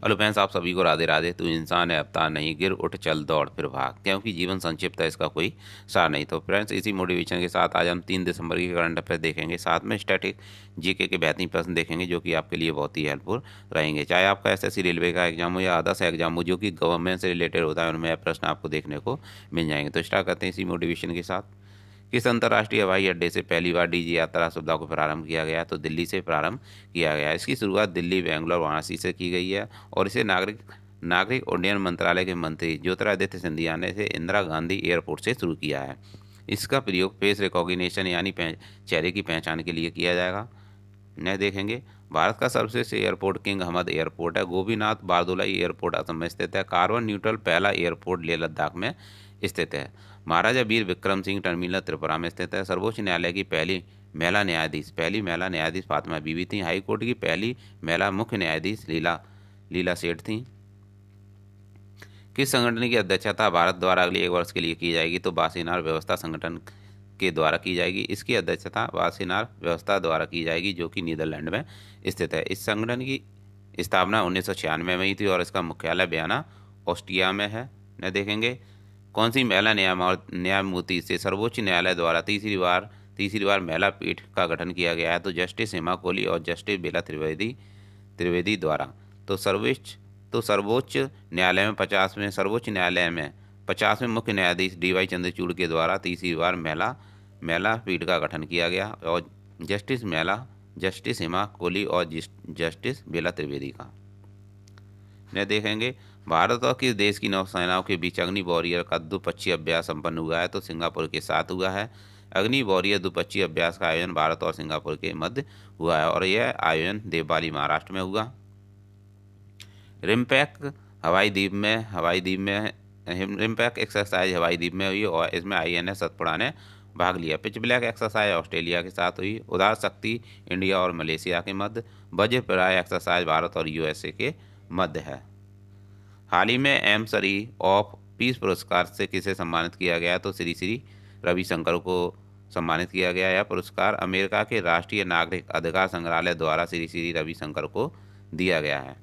Hello friends, आप सभी को राधे राधे। तू इंसान है अवतार नहीं, गिर उठ चल दौड़ फिर भाग, क्योंकि जीवन संक्षिप्त है, इसका कोई सार नहीं। तो फ्रेंड्स, इसी मोटिवेशन के साथ आज हम 3 दिसंबर की करंट अफेयर देखेंगे, साथ में स्टैटिक जीके के बेहतरीन प्रश्न देखेंगे जो कि आपके लिए बहुत ही हेल्पफुल रहेंगे। चाहे आपका एसएससी रेलवे का एग्जाम हो या अदर्स एग्जाम हो जो कि गवर्नमेंट से रिलेटेड होता है, उनमें प्रश्न आपको देखने को मिल जाएंगे। तो स्टार्ट करते हैं इसी मोटिवेशन के साथ। किस अंतर्राष्ट्रीय हवाई अड्डे से पहली बार डीजी यात्रा सुविधा को प्रारंभ किया गया? तो दिल्ली से प्रारंभ किया गया। इसकी शुरुआत दिल्ली, बेंगलोर, वाराणसी से की गई है और इसे नागरिक नागरिक उड्डयन मंत्रालय के मंत्री ज्योतिरादित्य सिंधिया ने इसे इंदिरा गांधी एयरपोर्ट से शुरू किया है। इसका प्रयोग फेस रिकॉग्निशन यानी चेहरे की पहचान के लिए किया जाएगा। न देखेंगे, भारत का सर्वश्रेष्ठ एयरपोर्ट किंग हमद एयरपोर्ट है। गोपीनाथ बारदोलाई एयरपोर्ट असम में स्थित है। कार्बन न्यूट्रल पहला एयरपोर्ट लेह लद्दाख में स्थित है। महाराजा वीर विक्रम सिंह टर्मिनल त्रिपुरा में स्थित है। सर्वोच्च न्यायालय की पहली महिला न्यायाधीश फातिमा बीबी थी। हाईकोर्ट की पहली महिला मुख्य न्यायाधीश लीला सेठ थी। किस संगठन की अध्यक्षता भारत द्वारा अगले 1 वर्ष के लिए की जाएगी? तो बासीनार व्यवस्था संगठन के द्वारा की जाएगी। इसकी अध्यक्षता बासीनार व्यवस्था द्वारा की जाएगी जो कि नीदरलैंड में स्थित है। इस संगठन की स्थापना 1996 में हुई थी और इसका मुख्यालय वियना ऑस्ट्रिया में है। न देखेंगे, कौन सी महिला न्यायमूर्ति से सर्वोच्च न्यायालय द्वारा तीसरी बार महिला पीठ का गठन किया गया है? तो जस्टिस हेमा कोहली और जस्टिस बेला त्रिवेदी द्वारा। तो सर्वोच्च न्यायालय में 50वें मुख्य न्यायाधीश डीवाई चंद्रचूड़ के द्वारा तीसरी बार महिला पीठ का गठन किया गया और जस्टिस हेमा कोहली और जस्टिस बेला त्रिवेदी का। न देखेंगे, भारत और किस देश की नौसेनाओं के बीच अग्नि वॉरियर का द्विपक्षीय अभ्यास संपन्न हुआ है? तो सिंगापुर के साथ हुआ है। अग्नि वॉरियर द्विपक्षीय अभ्यास का आयोजन भारत और सिंगापुर के मध्य हुआ है और यह आयोजन देवबाली महाराष्ट्र में हुआ। रिम्पैक रिम्पैक एक्सरसाइज हवाई द्वीप में हुई और इसमें आईएनएस सतपुड़ा ने भाग लिया। पिच ब्लैक एक्सरसाइज ऑस्ट्रेलिया के साथ हुई। उदार शक्ति इंडिया और मलेशिया के मध्य। वज्र प्राय एक्सरसाइज भारत और यूएसए के मध्य है। हाल ही में एमसरी ऑफ पीस पुरस्कार से किसे सम्मानित किया गया? तो श्री श्री रविशंकर को सम्मानित किया गया। यह पुरस्कार अमेरिका के राष्ट्रीय नागरिक अधिकार संग्रहालय द्वारा श्री श्री रविशंकर को दिया गया है।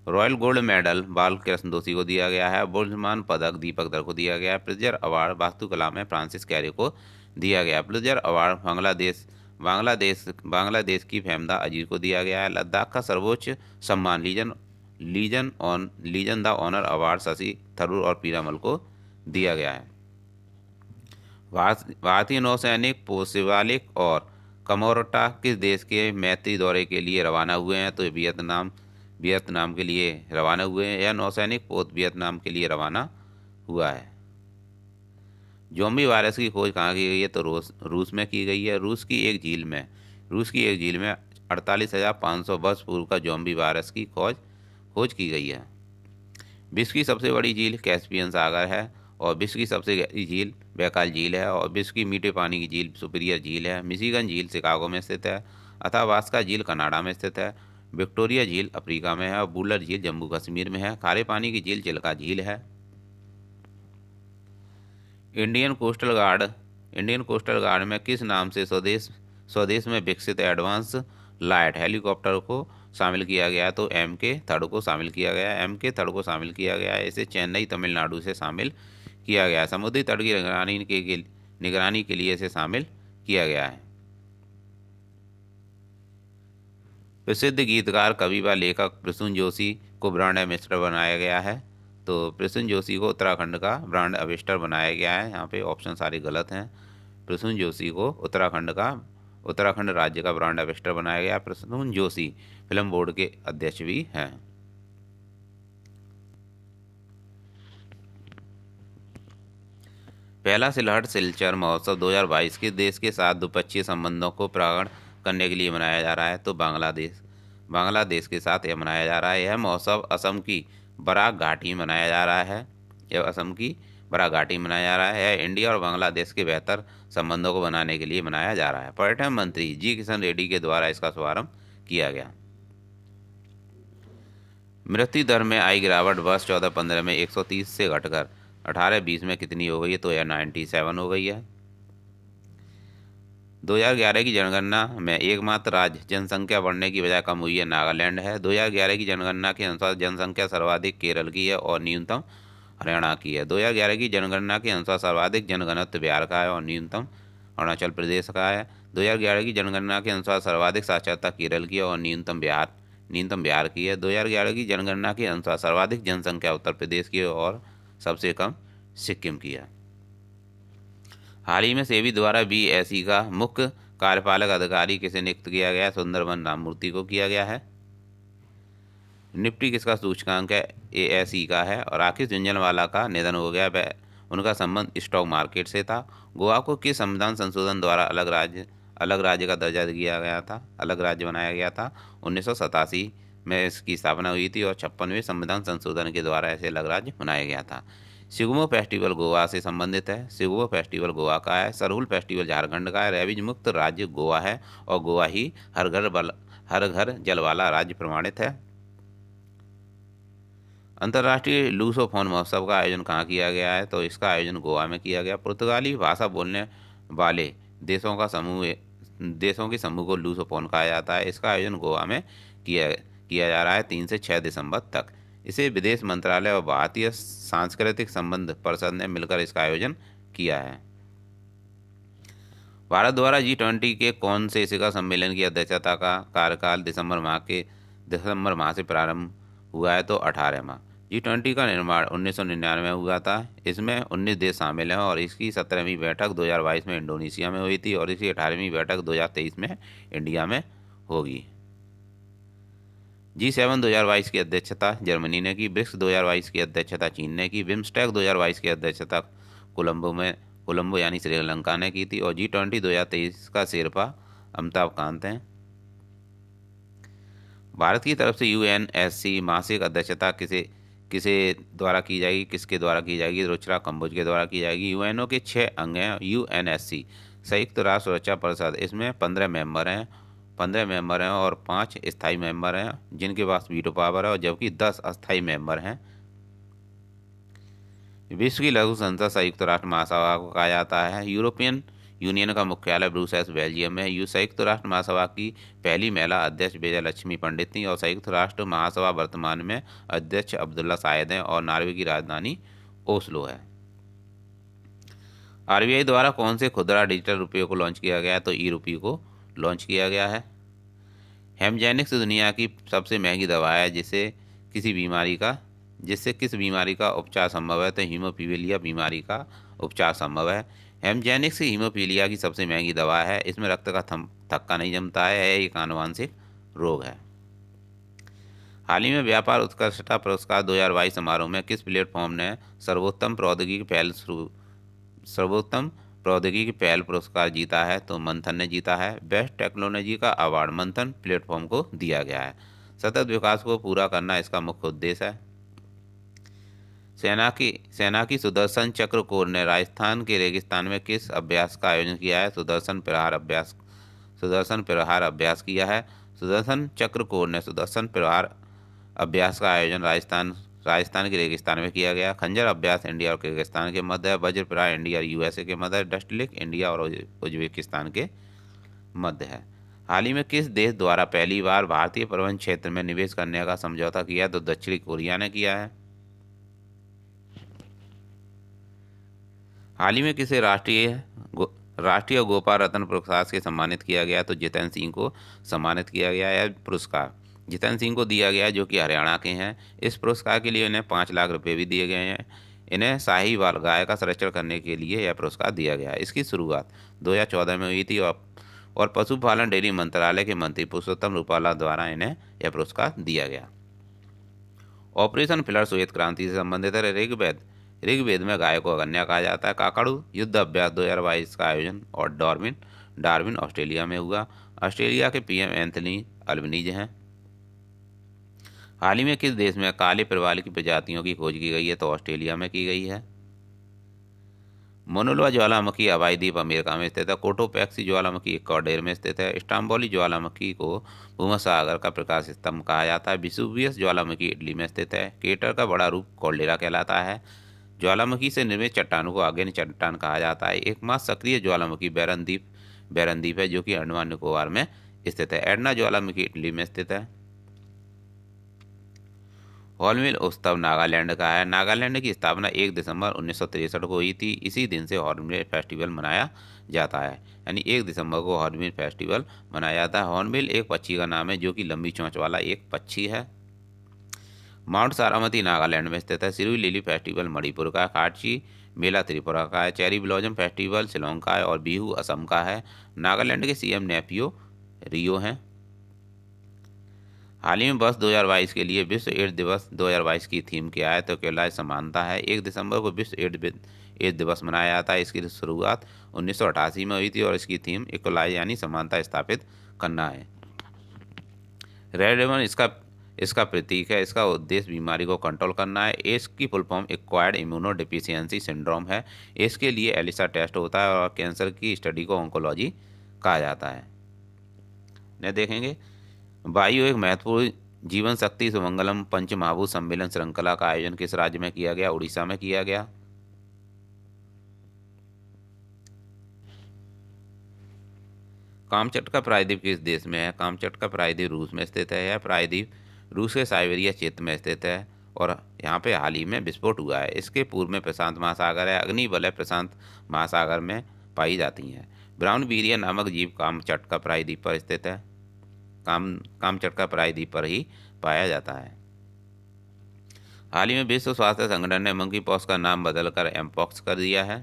रॉयल गोल्ड मेडल बालकृष्ण दोषी को दिया गया है। बुल्समान पदक दीपक दर को दिया गया है। प्रिजर अवार्ड वास्तुकला में फ्रांसिस कैरे को दिया गया। प्रिजर अवार्ड बांग्लादेश की फेमदा अजीर को दिया गया है। लद्दाख का सर्वोच्च सम्मान legion the honour award Shashi Tharoor और पीरामल को दिया गया है। भारतीय नौसैनिक शिवालिक और कमोरटा किस देश के मैत्री दौरे के लिए रवाना हुए हैं? तो वियतनाम के लिए रवाना हुए हैं। यह नौसैनिक पोत वियतनाम के लिए रवाना हुआ है। ज़ोंबी वायरस की खोज कहाँ की गई है? तो रूस में की गई है। रूस की एक झील में 48,500 वर्ष पूर्व का ज़ोंबी वायरस की खोज की गई है। विश्व की सबसे बड़ी झील कैस्पियन सागर है और विश्व की सबसे गहरी झील बैकाल झील है और विश्व की मीठे पानी की झील सुपीरियर झील है। मिशिगन झील शिकागो में स्थित है। अथावास्का झील कनाडा में स्थित है। विक्टोरिया झील अफ्रीका में है और बुलर झील जम्मू कश्मीर में है। खारे पानी की झील चिल्का झील है। इंडियन कोस्टल गार्ड में किस नाम से स्वदेश में विकसित एडवांस लाइट हेलीकॉप्टर को शामिल किया गया? तो MK-3 को शामिल किया गया है। MK-3 को शामिल किया गया है। इसे चेन्नई तमिलनाडु से शामिल किया गया है। समुद्री तट की निगरानी के लिए इसे शामिल किया गया है। प्रसिद्ध गीतकार, कवि व लेखक प्रसून जोशी को ब्रांड एम्बेसडर बनाया गया है। तो प्रसून जोशी को उत्तराखंड का ब्रांड एम्बेसडर बनाया गया है। यहाँ पे ऑप्शन सारे गलत हैं। प्रसून जोशी को उत्तराखंड राज्य का ब्रांड एम्बेसडर बनाया गया। प्रसून जोशी फिल्म बोर्ड के अध्यक्ष भी हैं। पहला सिलहट सिलचर महोत्सव 2022 के देश के साथ द्विपक्षीय संबंधों को प्रगाढ़ करने के लिए मनाया जा रहा है। तो बांग्लादेश के साथ यह मनाया जा रहा है। यह महोत्सव असम की बराक घाटी में मनाया जा रहा है। यह इंडिया और बांग्लादेश के बेहतर संबंधों को बनाने के लिए मनाया जा रहा है। पर्यटन मंत्री जी किशन रेड्डी के द्वारा इसका शुभारंभ किया गया। मृत्यु दर में आई गिरावट वर्ष 14-15 में 130 से घटकर 18-20 में कितनी हो गई है? तो यह 97 हो गई है। 2011 की जनगणना में एकमात्र राज्य जनसंख्या बढ़ने की बजाय कम हुई है नागालैंड है। 2011 की जनगणना के अनुसार जनसंख्या सर्वाधिक केरल की है और न्यूनतम हरियाणा की है। 2011 की जनगणना के अनुसार सर्वाधिक जनघनत्व बिहार का है और न्यूनतम अरुणाचल प्रदेश का है। 2011 की जनगणना के अनुसार सर्वाधिक साक्षरता केरल की है और न्यूनतम बिहार की है। 2011 की जनगणना के अनुसार सर्वाधिक जनसंख्या उत्तर प्रदेश की है और सबसे कम सिक्किम की है। हाल ही में सेबी द्वारा बीएसई का मुख्य कार्यपालक अधिकारी किसे नियुक्त किया गया है? सुंदरबन राममूर्ति को किया गया है। निफ्टी किसका सूचकांक है? एएसई का है। और राकेश झुंझुनवाला का निधन हो गया, वह उनका संबंध स्टॉक मार्केट से था। गोवा को किस संविधान संशोधन द्वारा अलग राज्य का दर्जा दिया गया था, अलग राज्य बनाया गया था? 1987 में इसकी स्थापना हुई थी और 56वें संविधान संशोधन के द्वारा ऐसे अलग राज्य बनाया गया था। सिगमो फेस्टिवल गोवा से संबंधित है। सिगमो फेस्टिवल गोवा का है। सरहुल फेस्टिवल झारखंड का है। रेबीज मुक्त राज्य गोवा है और गोवा ही हर घर जल वाला राज्य प्रमाणित है। अंतर्राष्ट्रीय लूसोफोन महोत्सव का आयोजन कहाँ किया गया है? तो इसका आयोजन गोवा में किया गया। पुर्तगाली भाषा बोलने वाले देशों के समूह को लूसोफोन कहा जाता है। इसका आयोजन गोवा में किया जा रहा है 3 से 6 दिसंबर तक। इसे विदेश मंत्रालय और भारतीय सांस्कृतिक संबंध परिषद ने मिलकर इसका आयोजन किया है। भारत द्वारा G20 के कौन से शिखर सम्मेलन की अध्यक्षता का कार्यकाल दिसंबर माह से प्रारंभ हुआ है? तो 18वां। G20 का निर्माण 1999 में हुआ था। इसमें 19 देश शामिल हैं और इसकी 17वीं बैठक 2022 में इंडोनेशिया में हुई थी और इसकी 18वीं बैठक 2023 में इंडिया में होगी। G7 2022 की अध्यक्षता जर्मनी ने की। ब्रिक्स 2022 की अध्यक्षता चीन ने की। बिम्स्टेक 2022 की अध्यक्षता कोलंबो यानी श्रीलंका ने की थी और G20 2023 का शेरपा अमिताभ कांत हैं। भारत की तरफ से यूएनएससी मासिक अध्यक्षता किसके द्वारा की जाएगी? रुचिरा कंबोज के द्वारा की जाएगी। यूएनओ के 6 अंग हैं। यूएनएससी संयुक्त राष्ट्र सुरक्षा परिषद, इसमें 15 मेंबर हैं और 5 स्थायी मेंबर हैं जिनके पास वीटो पावर है और जबकि 10 अस्थायी मेंबर हैं। विश्व की लघु संस्था संयुक्त राष्ट्र महासभा को कहा जाता है। यूरोपियन यूनियन का मुख्यालय ब्रुसेल्स बेल्जियम में है। संयुक्त राष्ट्र महासभा की पहली महिला अध्यक्ष विजयलक्ष्मी पंडित थी और संयुक्त राष्ट्र महासभा वर्तमान में अध्यक्ष अब्दुल्ला शाहिद हैं और नॉर्वे की राजधानी ओस्लो है। आरबीआई द्वारा कौन से खुदरा डिजिटल रुपये को लॉन्च किया गया है? तो ई रुपये को लॉन्च किया गया है। हेमजेनिक्स दुनिया की सबसे महंगी दवा है जिससे किस बीमारी का उपचार संभव है? तो हीमोफीलिया बीमारी का उपचार संभव है। हेमजेनिक्स हीमोफीलिया की सबसे महंगी दवा है। इसमें रक्त का थक्का नहीं जमता है। एक आनुवांशिक रोग है। हाल ही में व्यापार उत्कृष्टता पुरस्कार 2022 समारोह में किस प्लेटफॉर्म ने सर्वोत्तम प्रौद्योगिकी पहल पुरस्कार जीता है? तो मंथन ने जीता है। बेस्ट टेक्नोलॉजी का अवार्ड मंथन प्लेटफॉर्म को दिया गया है। सतत विकास को पूरा करना इसका मुख्य उद्देश्य है। सेना की सुदर्शन चक्र कोर ने राजस्थान के रेगिस्तान में किस अभ्यास का आयोजन किया है? सुदर्शन प्रहार अभ्यास किया है। सुदर्शन चक्र कोर ने सुदर्शन प्रहार अभ्यास का आयोजन राजस्थान के रेगिस्तान में किया गया। खंजर अभ्यास इंडिया और किर्गिस्तान के मध्य है। वज्र प्रहार इंडिया और यूएसए के मध्य है। डस्टलिक इंडिया और उज्बेकिस्तान के मध्य है। हाल ही में किस देश द्वारा पहली बार भारतीय परिवहन क्षेत्र में निवेश करने का समझौता किया? तो दक्षिणी कोरिया ने किया है। हाल ही में किसे राष्ट्रीय गोपाल रत्न पुरस्कार से सम्मानित किया गया? तो जितेंद्र सिंह को सम्मानित किया गया है। पुरस्कार जितेंद्र सिंह को दिया गया जो कि हरियाणा के हैं। इस पुरस्कार के लिए इन्हें 5 लाख रुपए भी दिए गए हैं। इन्हें साहिवाल गाय का संरक्षण करने के लिए यह पुरस्कार दिया गया। इसकी शुरुआत 2014 में हुई थी और पशुपालन डेयरी मंत्रालय के मंत्री पुरुषोत्तम रूपाला द्वारा इन्हें यह पुरस्कार दिया गया। ऑपरेशन फ्लड श्वेत क्रांति से संबंधित है। ऋग्वेद में गाय को अगन्या कहा जाता है। काकाडू युद्ध अभ्यास 2022 का आयोजन और डार्विन ऑस्ट्रेलिया में हुआ। ऑस्ट्रेलिया के पीएम एंथनी अल्बनीज हैं। हाल ही में किस देश में काले प्रवाल की प्रजातियों की खोज की गई है? तो ऑस्ट्रेलिया में की गई है। मोनोलोआ ज्वालामुखी हवाई द्वीप अमेरिका में स्थित है। कोटोपैक्सी ज्वालामुखी इक्वाडोर में स्थित है। स्टाम्बोली ज्वालामुखी को भूमध्यसागर का प्रकाश स्तंभ कहा जाता है। विसुवियस ज्वालामुखी इटली में स्थित है। केटर का बड़ा रूप कॉल्डेरा कहलाता है। ज्वालामुखी से निर्मित चट्टानों को आग्नेय चट्टान कहा जाता है। एकमात्र सक्रिय ज्वालामुखी बैरन द्वीप है जो कि अंडमान निकोबार में स्थित है। एडना ज्वालामुखी इटली में स्थित है। हॉर्नबिल उत्सव नागालैंड का है। नागालैंड की स्थापना 1 दिसंबर 1963 को हुई थी। इसी दिन से हॉर्नबिल फेस्टिवल मनाया जाता है, यानी 1 दिसंबर को हॉर्नबिल फेस्टिवल मनाया जाता है। हॉर्नबिल एक पक्षी का नाम है जो कि लंबी चोंच वाला एक पक्षी है। माउंट सारामती नागालैंड में स्थित है। सिरुई लिली फेस्टिवल मणिपुर का है। खाची मेला त्रिपुरा का है। चेरी ब्लॉसम फेस्टिवल शिलोंग का है और बिहू असम का है। नागालैंड के सीएम नेपियो रियो हैं। हाल ही में वर्ष 2022 के लिए विश्व एड्स दिवस 2022 की थीम क्या है, तो कैलाश समानता है। 1 दिसंबर को विश्व एड्स दिवस मनाया जाता है। इसकी शुरुआत 1988 में हुई थी और इसकी थीम इक्वलाइज यानी समानता स्थापित करना है। रेड रिबन इसका प्रतीक है। इसका उद्देश्य बीमारी को कंट्रोल करना है। एड्स की full form acquired immuno deficiency syndrome है। इसके लिए एलिसा टेस्ट होता है और कैंसर की स्टडी को ऑन्कोलॉजी कहा जाता है। ने देखेंगे वायु एक महत्वपूर्ण जीवन शक्ति सुमंगलम पंचमहाभूत सम्मेलन श्रृंखला का आयोजन किस राज्य में किया गया? उड़ीसा में किया गया। कामचटका प्रायद्वीप किस देश में है? कामचटका प्रायद्वीप रूस में स्थित है। यह प्रायद्वीप रूस के साइबेरिया क्षेत्र में स्थित है और यहाँ पे हाल ही में विस्फोट हुआ है। इसके पूर्व में प्रशांत महासागर है। अग्निवलय प्रशांत महासागर में पाई जाती हैं। ब्राउन बीरिया नामक जीव कामचटका प्रायद्वीप पर स्थित है। कामचटका प्रायद्वीप पर ही पाया जाता है। हाल ही में विश्व स्वास्थ्य संगठन ने मंकी पॉक्स का नाम बदलकर एमपॉक्स कर दिया है।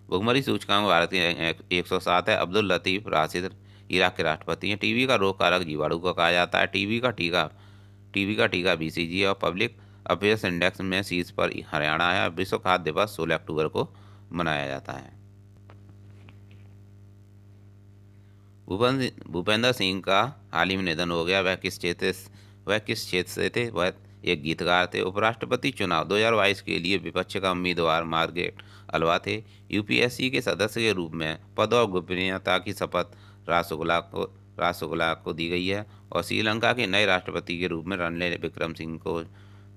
भुखमरी सूचकांक भारत की 107 है। अब्दुल लतीफ राशिद इराक के राष्ट्रपति हैं। टीबी का रोग कारक जीवाणु को कहा जाता है। टीबी का टीका बीसीजी है और पब्लिक अफेयर्स इंडेक्स में शीर्ष पर हरियाणा है। विश्व खाद्य दिवस 16 अक्टूबर को मनाया जाता है। भूपेंद्र सिंह का हाल ही में निधन हो गया। वह किस क्षेत्र से थे? वह एक गीतकार थे। उपराष्ट्रपति चुनाव 2022 के लिए विपक्ष का उम्मीदवार मार्गरेट अलवा थे। यूपीएससी के सदस्य के रूप में पद और गोपनीयता की शपथ राजगोपाल को दी गई है और श्रीलंका के नए राष्ट्रपति के रूप में रणनील विक्रमसिंघे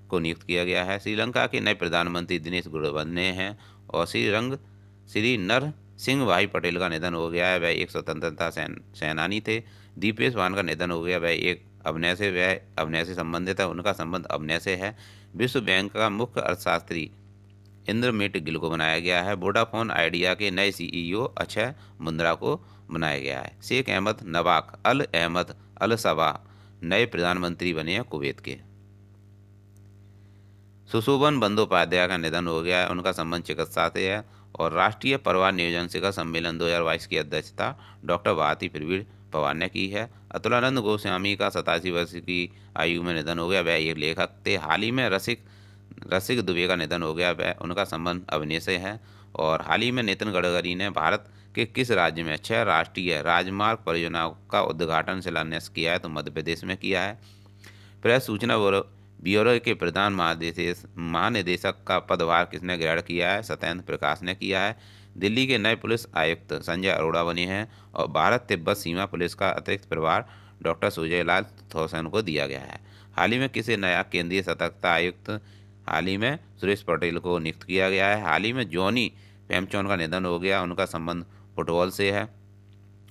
को नियुक्त किया गया है। श्रीलंका के नए प्रधानमंत्री दिनेश गुणवत्ते हैं और श्री नर सिंह भाई पटेल का निधन हो गया है। वह एक स्वतंत्रता सेनानी थे। दीपेश वान का निधन हो गया। वह अभिनय से संबंधित है। उनका संबंध अभिनय से है। विश्व बैंक का मुख्य अर्थशास्त्री इंद्रमित गिल को बनाया गया है। वोडाफोन आइडिया के नए सीईओ अक्षय मुंद्रा को बनाया गया है। शेख अहमद नवाक अल अहमद अल सबा नए प्रधानमंत्री बने हैं कुवैत के। सुशोभन बंदोपाध्याय का निधन हो गया है। उनका संबंध चिकित्सा से है और राष्ट्रीय परिवार नियोजन शिखर सम्मेलन 2022 की अध्यक्षता डॉक्टर भारती प्रवीण पवार ने की है। अतुलानंद गोस्वामी का 87 वर्ष की आयु में निधन हो गया। वह एक लेखक थे। हाल ही में रसिक दुबे का निधन हो गया। वह उनका संबंध अभिनय से है। और हाल ही में नितिन गडकरी ने भारत के किस राज्य में 6 राष्ट्रीय राजमार्ग परियोजनाओं का उद्घाटन शिलान्यास किया है? तो मध्य प्रदेश में किया है। प्रेस सूचना ब्यूरो के प्रधान महानिदेशक का पदभार किसने ग्रहण किया है? सत्येंद्र प्रकाश ने किया है। दिल्ली के नए पुलिस आयुक्त संजय अरोड़ा बने हैं और भारत तिब्बत सीमा पुलिस का अतिरिक्त प्रभार डॉक्टर सुजय लाल थोसन को दिया गया है। हाल ही में किसे नया केंद्रीय सतर्कता आयुक्त हाल ही में सुरेश पटेल को नियुक्त किया गया है। हाल ही में जॉनी पेमचौन का निधन हो गया। उनका संबंध फुटबॉल से है।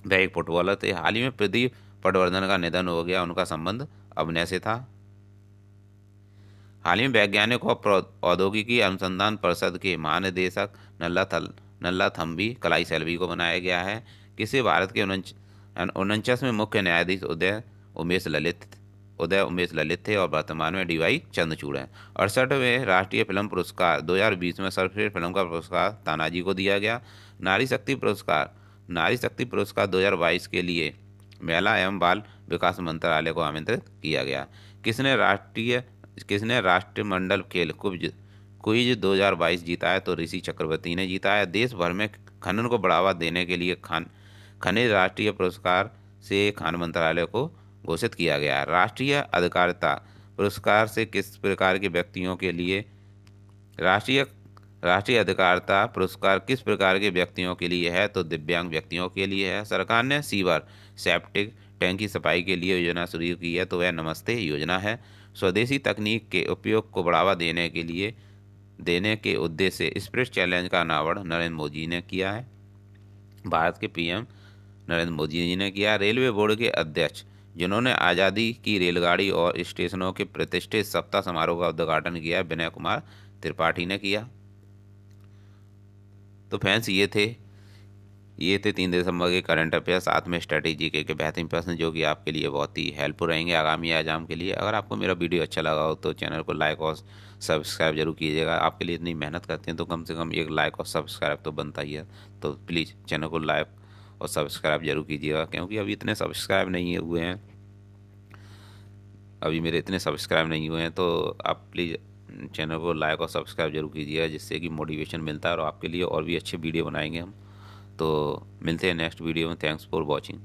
वह एक फुटबॉलर थे। हाल ही में प्रदीप पटवर्धन का निधन हो गया। उनका संबंध अभिनय से था। हाल ही में वैज्ञानिक और प्रौद्योगिकी अनुसंधान परिषद के महानिदेशक नल्ला थम्बी कलाई सेल्वी को बनाया गया है। किसे भारत के 49वें मुख्य न्यायाधीश उदय उमेश ललित थे और वर्तमान में डीवाई चंद्रचूड़ हैं। 68वें राष्ट्रीय फिल्म पुरस्कार 2020 में सर्वश्रेष्ठ फिल्म का पुरस्कार तानाजी को दिया गया। नारी शक्ति पुरस्कार 2022 के लिए महिला एवं बाल विकास मंत्रालय को आमंत्रित किया गया। किसने राष्ट्रमंडल खेल क्विज 2022 जीता है? तो ऋषि चक्रवर्ती ने जीता है। देश भर में खनन को बढ़ावा देने के लिए खनिज राष्ट्रीय पुरस्कार से खान मंत्रालय को घोषित किया गया है। राष्ट्रीय अधिकारिता पुरस्कार से किस प्रकार के व्यक्तियों के लिए राष्ट्रीय अधिकारिता पुरस्कार किस प्रकार के व्यक्तियों के लिए है? तो दिव्यांग व्यक्तियों के लिए है। सरकार ने सीवर सेप्टिक टैंक की सफाई के लिए योजना शुरू की है, तो वह नमस्ते योजना है। स्वदेशी तकनीक के उपयोग को बढ़ावा देने के उद्देश्य से स्प्रिट चैलेंज का अनावरण नरेंद्र मोदी ने किया है। भारत के पीएम नरेंद्र मोदी जी ने किया। रेलवे बोर्ड के अध्यक्ष जिन्होंने आज़ादी की रेलगाड़ी और स्टेशनों के प्रतिष्ठित सप्ताह समारोह का उद्घाटन किया, विनय कुमार त्रिपाठी ने किया। तो फ्रेंड्स ये थे 3 दिसंबर के करंट अफेयर, साथ में स्ट्रेटेजी के बेहतरीन प्रश्न जो कि आपके लिए बहुत ही हेल्पफुल रहेंगे आगामी एग्जाम के लिए। अगर आपको मेरा वीडियो अच्छा लगा हो तो चैनल को लाइक और सब्सक्राइब जरूर कीजिएगा। आपके लिए इतनी मेहनत करते हैं तो कम से कम एक लाइक और सब्सक्राइब तो बनता ही है। तो प्लीज़ चैनल को लाइक और सब्सक्राइब जरूर कीजिएगा, क्योंकि अभी इतने सब्सक्राइब नहीं हुए हैं, अभी मेरे इतने सब्सक्राइब नहीं हुए हैं। तो आप प्लीज़ चैनल को लाइक और सब्सक्राइब जरूर कीजिएगा, जिससे कि मोटिवेशन मिलता है और आपके लिए और भी अच्छे वीडियो बनाएंगे हम। तो मिलते हैं नेक्स्ट वीडियो में। Thanks for watching.